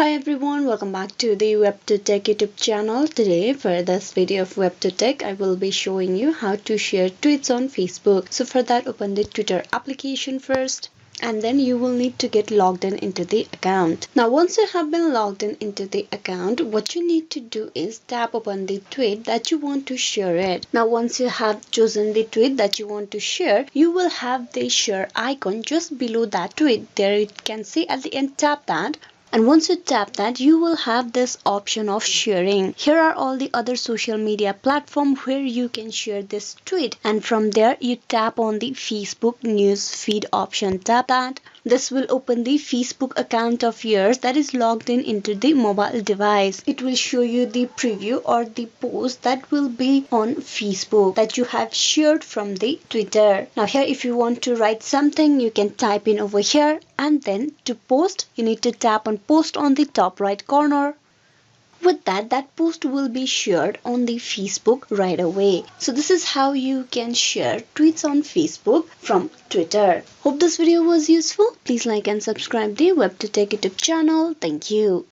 Hi everyone, welcome back to the WebToTech YouTube channel. Today for this video of WebToTech, I will be showing you how to share tweets on Facebook. So for that, open the Twitter application first, and then you will need to get logged in into the account. Now once you have been logged in into the account, what you need to do is tap upon the tweet that you want to share it. Now once you have chosen the tweet that you want to share, you will have the share icon just below that tweet. There you can see at the end, tap that. And once you tap that, you will have this option of sharing. Here are all the other social media platforms where you can share this tweet. And from there, you tap on the Facebook news feed option. Tap that. This will open the Facebook account of yours that is logged in into the mobile device. It will show you the preview or the post that will be on Facebook that you have shared from the Twitter. Now here, if you want to write something, you can type in over here, and then to post, you need to tap on post on the top right corner. With that post will be shared on the Facebook right away. So this is how you can share tweets on Facebook from Twitter. Hope this video was useful. Please like and subscribe the WebToTech YouTube channel. Thank you.